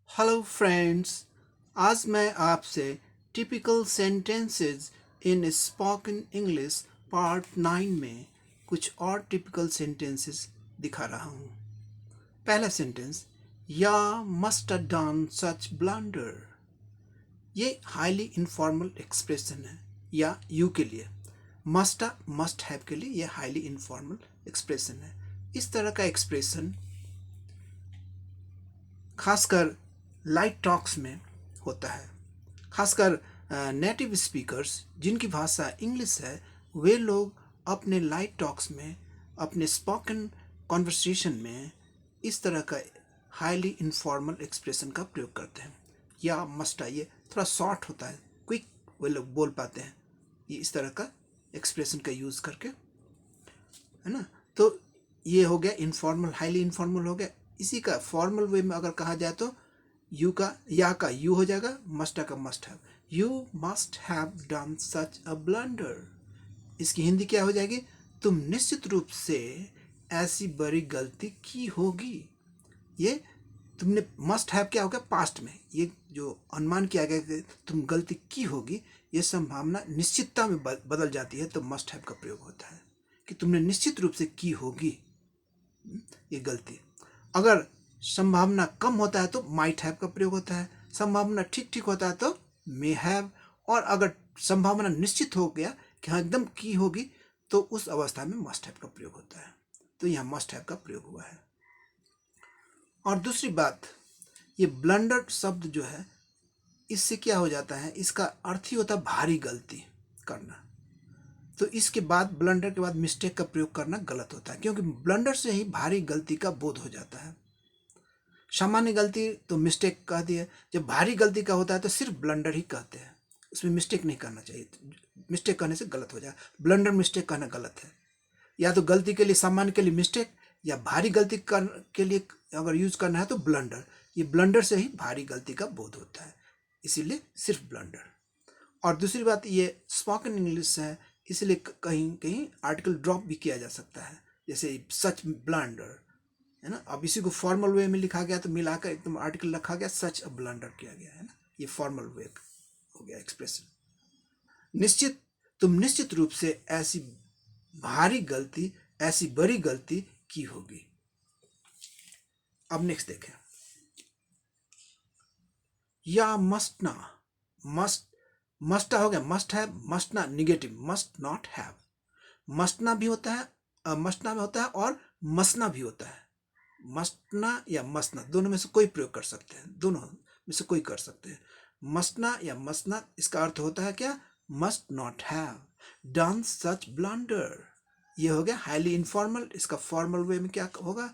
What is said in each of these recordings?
Hello friends. आज मैं आपसे टिपिकल सेंटेंसेस इन स्पोकन इंग्लिश पार्ट 9 में कुछ और टिपिकल सेंटेंसेस दिखा रहा हूँ। पहला सेंटेंस, या must have done such blunder. ये हाईली इनफॉर्मल एक्सप्रेशन है या यू के लिए। मस्ट हैव के लिए ये हाईली इनफॉर्मल एक्सप्रेशन है। इस तरह का एक्सप्रेशन खासकर लाइट टॉक्स में होता है। खासकर नेटिव स्पीकर्स जिनकी भाषा इंग्लिश है, वे लोग अपने लाइट टॉक्स में, अपने स्पोकन कॉन्वर्सेशन में इस तरह का हाईली इनफॉर्मल एक्सप्रेशन का प्रयोग करते हैं। या मस्ट, ये थोड़ा शॉर्ट होता है, क्विक वे लोग बोल पाते हैं ये इस तरह का एक्सप्रेशन का यूज़ करके, है ना। तो ये हो गया इनफॉर्मल, हाईली इनफॉर्मल हो गया। इसी का फॉर्मल वे में अगर कहा जाए तो यू का या का यू हो जाएगा, मस्ट का must have. You must have done such a blunder. इसकी हिंदी क्या हो जाएगी? तुम निश्चित रूप से ऐसी बड़ी गलती की होगी। ये तुमने मस्ट हैव क्या होगा पास्ट में, ये जो अनुमान किया गया कि तुम गलती की होगी, ये संभावना निश्चितता में बदल जाती है तो मस्ट हैव का प्रयोग होता है कि तुमने निश्चित रूप से की होगी ये गलती। अगर संभावना कम होता है तो माइट हैव का प्रयोग होता है। संभावना ठीक ठीक होता है तो मे हैव। और अगर संभावना निश्चित हो गया कि हाँ एकदम की होगी तो उस अवस्था में मस्ट हैव का प्रयोग होता है। तो यहाँ मस्ट हैव का प्रयोग हुआ है। और दूसरी बात, ये ब्लंडर शब्द जो है, इससे क्या हो जाता है, इसका अर्थ ही होता है भारी गलती करना। तो इसके बाद ब्लंडर के बाद मिस्टेक का प्रयोग करना गलत होता है, क्योंकि ब्लंडर से ही भारी गलती का बोध हो जाता है। सामान्य गलती तो मिस्टेक कह दिया, जब भारी गलती का होता है तो सिर्फ ब्लंडर ही कहते हैं, उसमें मिस्टेक नहीं करना चाहिए। मिस्टेक कहने से गलत हो जाए, ब्लंडर मिस्टेक कहना गलत है। या तो गलती के लिए सामान्य के लिए मिस्टेक, या भारी गलती के लिए अगर यूज करना है तो ब्लंडर। ये ब्लंडर से ही भारी गलती का बोध होता है, इसीलिए सिर्फ ब्लंडर। और दूसरी बात, ये स्पोकन इंग्लिश है, इसलिए कहीं कहीं आर्टिकल ड्रॉप भी किया जा सकता है, जैसे सच ब्लंडर, है ना। अब इसी को फॉर्मल वे में लिखा गया तो मिलाकर एकदम आर्टिकल रखा गया, सच अ ब्लंडर किया गया, है ना। ये फॉर्मल वे हो गया एक्सप्रेशन। निश्चित, तुम निश्चित रूप से ऐसी भारी गलती, ऐसी बड़ी गलती की होगी। अब नेक्स्ट देखें, या मस्ट ना। मस्ट, मस्ट हो गया मस्ट है, मस्ट ना निगेटिव, मस्ट नॉट हैव। मस्टना भी होता है, मस्टना भी होता है और मसना भी होता है। मस्टना या मसना दोनों में से कोई प्रयोग कर सकते हैं, दोनों में से कोई कर सकते हैं। मस्टना या मसना, इसका अर्थ होता है क्या? Must not have done such blunder. ये हो गया हाईली इनफॉर्मल। इसका फॉर्मल वे में क्या होगा?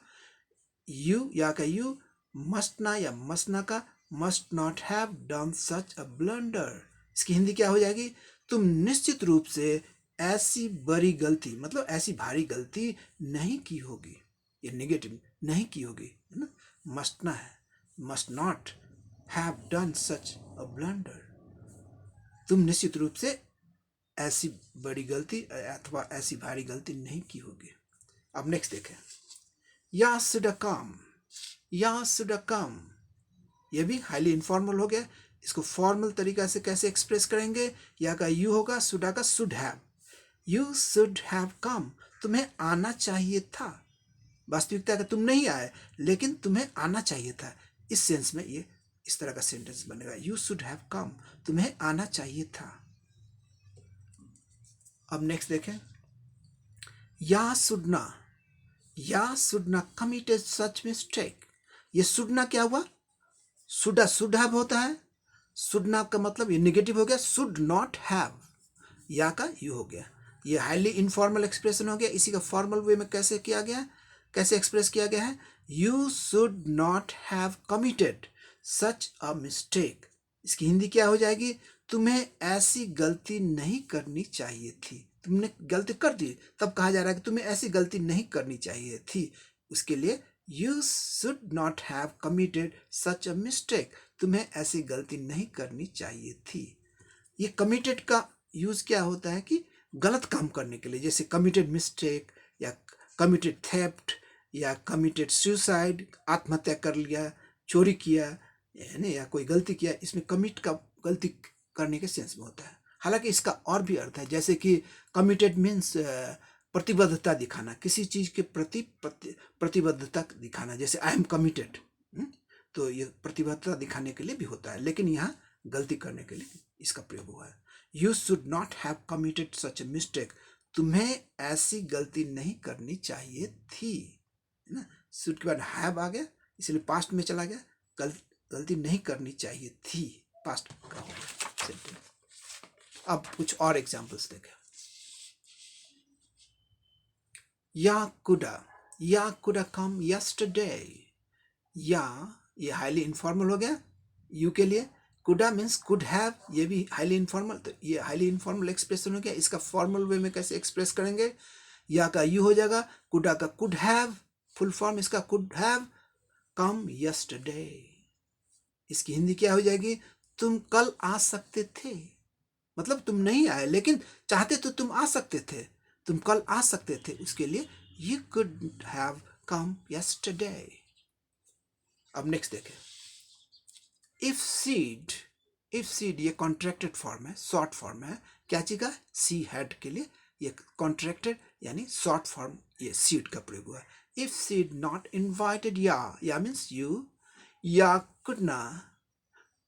यू या का यू, मस्टना या मसना का must not have done such a blunder. इसकी हिंदी क्या हो जाएगी? तुम निश्चित रूप से ऐसी बड़ी गलती, मतलब ऐसी भारी गलती नहीं की होगी। ये नेगेटिव, नहीं की होगी, है ना। मस्ट ना है, must not have done such a blunder. तुम निश्चित रूप से ऐसी बड़ी गलती अथवा ऐसी भारी गलती नहीं की होगी। अब नेक्स्ट देखें, या शुड कम। या शुड कम, ये भी हाईली इनफॉर्मल हो गया। इसको फॉर्मल तरीका से कैसे एक्सप्रेस करेंगे? या का यू होगा, शुडा का should have. You should have come, तुम्हें आना चाहिए था। वास्तविकता का तुम नहीं आए, लेकिन तुम्हें आना चाहिए था। इस सेंस में ये इस तरह का सेंटेंस बनेगा, यू शुड हैव कम, तुम्हें आना चाहिए था। अब नेक्स्ट देखें, या शुडना। या शुडना कमिटेड सच मिस्टेक। ये शुडना क्या हुआ? शुडा शुड हैव होता है, शुड का मतलब ये नेगेटिव हो गया, शुड नॉट हैव, या का यू हो गया। ये हाईली इनफॉर्मल एक्सप्रेशन हो गया। इसी का फॉर्मल वे में कैसे किया गया, कैसे एक्सप्रेस किया गया है? You should not have committed such a mistake. इसकी हिंदी क्या हो जाएगी? तुम्हें ऐसी गलती नहीं करनी चाहिए थी। तुमने गलती कर दी, तब कहा जा रहा है कि तुम्हें ऐसी गलती नहीं करनी चाहिए थी। उसके लिए you should not have committed such a mistake, तुम्हें ऐसी गलती नहीं करनी चाहिए थी। ये कमिटेड का यूज क्या होता है कि गलत काम करने के लिए, जैसे कमिटेड मिस्टेक या कमिटेड थेफ्ट या कमिटेड सुसाइड, आत्महत्या कर लिया, चोरी किया, यानी या कोई गलती किया, इसमें कमिट का गलती करने के सेंस में होता है। हालांकि इसका और भी अर्थ है, जैसे कि कमिटेड मीन्स प्रतिबद्धता दिखाना, किसी चीज के प्रति प्रतिबद्धता दिखाना, जैसे आई एम कमिटेड, तो ये प्रतिबद्धता दिखाने के लिए भी होता है, लेकिन यहाँ गलती करने के लिए इसका प्रयोग हुआ है। You should not have committed such a mistake, तुम्हें ऐसी गलती नहीं करनी चाहिए थी, है ना। शुड के बाद हैव आ गया, इसलिए पास्ट में चला गया, गलती नहीं करनी चाहिए थी, पास्ट का हो गया सेंटेंस। अब कुछ और एग्जांपल्स देखें। या कुडा कम यस्टरडे, या ये हाईली इनफॉर्मल हो गया यू के लिए। कुडा मीन्स कुड हैव, ये भी हाईली इनफॉर्मल, तो ये हाईली इनफॉर्मल एक्सप्रेशन हो गया। इसका फॉर्मल वे में कैसे एक्सप्रेस करेंगे, या का यू हो जाएगा, कुडा का कुड हैव, फुल फॉर्म इसका कुड हैव कम यस्टरडे। इसकी हिंदी क्या हो जाएगी, तुम कल आ सकते थे, मतलब तुम नहीं आए लेकिन चाहते तो तुम आ सकते थे, तुम कल आ सकते थे, उसके लिए you could have come yesterday. अब नेक्स्ट देखें, इफ सीड ये कॉन्ट्रैक्टेड फॉर्म है, शॉर्ट फॉर्म है, क्या चीज का, सी हैड के लिए ये कॉन्ट्रैक्टेड यानी शॉर्ट फॉर्म, ये सीड का प्रयोग हुआ। If she'd not invited, ya means you, ya couldna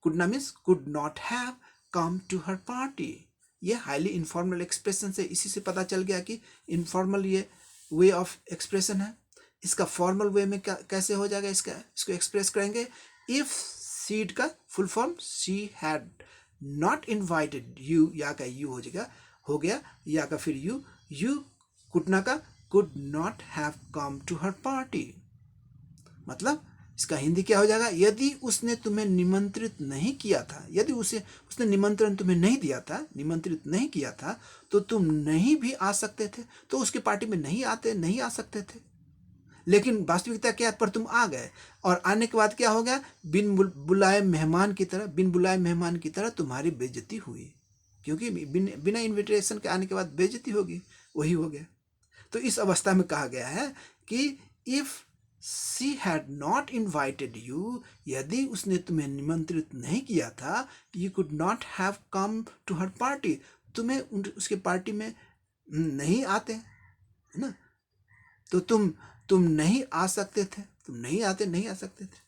means could not have come to her party. ये हाईली इनफॉर्मल एक्सप्रेशन से, इसी से पता चल गया कि इनफॉर्मल ये वे ऑफ एक्सप्रेशन है। इसका फॉर्मल वे में कैसे हो जाएगा, इसको एक्सप्रेस करेंगे। इफ सीड का full form she had not invited you, या का यू हो गया, या का फिर यू कुडना का could not have come to her party. मतलब इसका हिंदी क्या हो जाएगा, यदि उसने तुम्हें निमंत्रित नहीं किया था, यदि उसने निमंत्रण तुम्हें नहीं दिया था, निमंत्रित नहीं किया था, तो तुम नहीं भी आ सकते थे, तो उसकी पार्टी में नहीं आ सकते थे। लेकिन वास्तविकता क्या, पर तुम आ गए, और आने के बाद क्या हो गया, बिन बुलाए मेहमान की तरह तुम्हारी बेइज्जती हुई, क्योंकि बिना इन्विटेशन के आने के बाद बेइज्जती होगी, वही हो गया। तो इस अवस्था में कहा गया है कि if she had not invited you, यदि उसने तुम्हें निमंत्रित नहीं किया था, you could not have come to her party, तुम्हें उसके पार्टी में नहीं आते, है ना, तो तुम नहीं आ सकते थे, तुम नहीं आ सकते थे।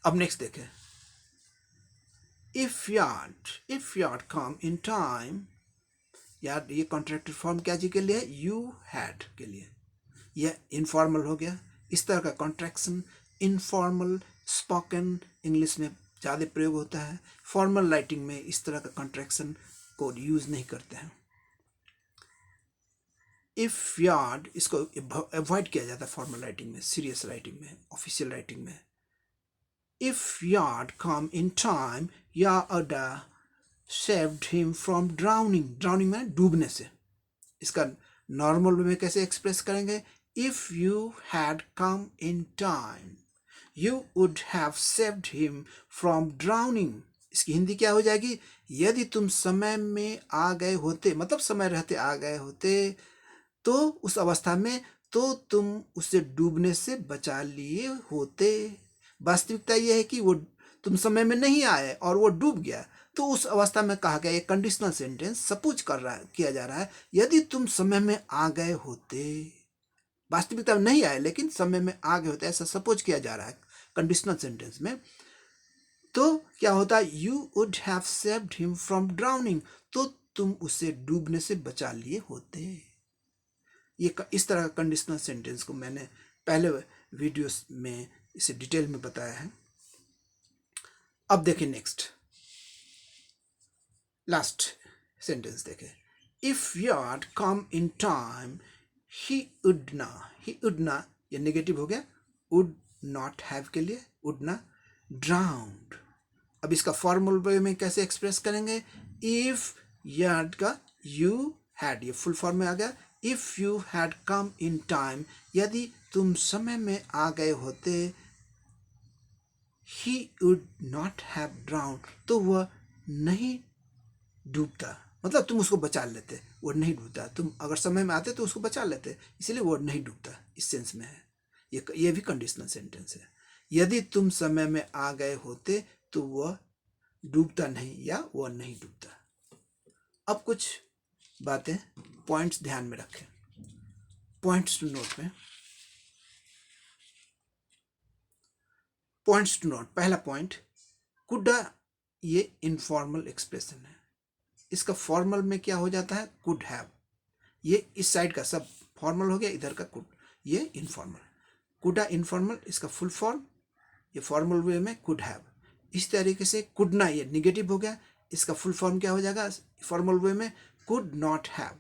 अब नेक्स्ट देखें, if yard come in time, यार ये कॉन्ट्रैक्टेड फॉर्म क्या जी के लिए, यू हैड के लिए, यह इनफॉर्मल हो गया। इस तरह का कॉन्ट्रैक्शन इनफॉर्मल स्पोकन इंग्लिश में ज़्यादा प्रयोग होता है, फॉर्मल राइटिंग में इस तरह का कॉन्ट्रैक्शन को यूज़ नहीं करते हैं। इफ यार्ड इसको अवॉइड किया जाता है फॉर्मल राइटिंग में, सीरियस राइटिंग में, ऑफिशियल राइटिंग में। If yard come in time, या अडा सेव्ड हिम फ्रॉम ड्राउनिंग में डूबने से। इसका नॉर्मल में कैसे एक्सप्रेस करेंगे, if you had come in time you would have saved him from drowning. इसकी हिंदी क्या हो जाएगी, यदि तुम समय में आ गए होते, मतलब समय रहते आ गए होते, तो उस अवस्था में तो तुम उसे डूबने से बचा लिए होते। वास्तविकता यह है कि वो तुम समय में नहीं आए और वो डूब गया, तो उस अवस्था में कहा गया, एक कंडीशनल सेंटेंस सपोज किया जा रहा है, यदि तुम समय में आ गए होते, वास्तविकता में नहीं आए लेकिन समय में आ गए होते, ऐसा सपोज किया जा रहा है कंडीशनल सेंटेंस में, तो क्या होता है, you would have saved him from drowning, तो तुम उसे डूबने से बचा लिए होते। ये इस तरह का कंडीशनल सेंटेंस को मैंने पहले वीडियोस में इसे डिटेल में बताया है। अब देखें नेक्स्ट लास्ट सेंटेंस देखें, if yard come in time he would ना, ये नेगेटिव हो गया, वुड नॉट हैव के लिए वुड ना ड्राउन्ड। अब इसका फॉर्मल वे में कैसे एक्सप्रेस करेंगे, इफ यार्ड का यू हैड, ये फुल फॉर्म में आ गया, if you had come in time, यदि तुम समय में आ गए होते, ही वुड नॉट हैव ड्राउन्ड, तो वह नहीं डूबता, मतलब तुम उसको बचा लेते, वो नहीं डूबता, तुम अगर समय में आते तो उसको बचा लेते, इसलिए वो नहीं डूबता, इस सेंस में है। ये भी कंडीशनल सेंटेंस है। यदि तुम समय में आ गए होते तो वह डूबता नहीं या वह नहीं डूबता। अब कुछ बातें, पॉइंट्स ध्यान में रखें, पॉइंट्स टू नोट में। पॉइंट्स टू नोट, पहला पॉइंट, कुडा ये इनफॉर्मल एक्सप्रेशन है। इसका फॉर्मल में क्या हो जाता है? Could have. ये इस साइड का सब फॉर्मल हो गया, इधर का कुड, ये इनफॉर्मल। कुडा इनफॉर्मल, इसका फुल फॉर्म, ये फॉर्मल वे में कुड हैव। इस तरीके से कुडना ये निगेटिव हो गया, इसका फुल फॉर्म क्या हो जाएगा फॉर्मल वे में? Could not have.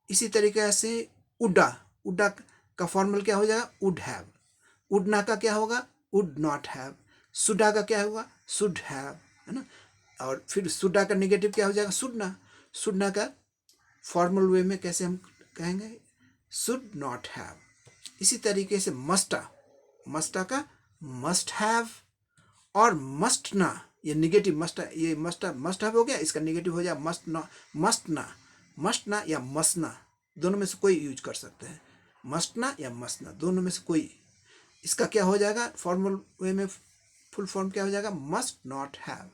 इसी तरीके से उडा, उडा का फॉर्मल क्या हो जाएगा? Would have. उडना का क्या होगा? Would not have. सुडा का क्या होगा? शुड हैव, है ना। और फिर सुडा का निगेटिव क्या हो जाएगा? शुडना। शुडना का फॉर्मल वे में कैसे हम कहेंगे? Should not have. इसी तरीके से मस्टा, मस्टा का मस्ट हैव और मस्ट ना, ये निगेटिव मस्ट, ये मस्ट हैव हो गया, इसका निगेटिव हो जाए मस्ट ना, मस्ट ना, मस्ट ना या मसना, दोनों में से कोई यूज कर सकते हैं। मस्ट ना या मसना, दोनों में से कोई। इसका क्या हो जाएगा फॉर्मल वे में? फुल फॉर्म क्या हो जाएगा? Must not have.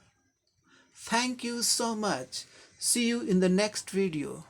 Thank you so much. See you in the next video.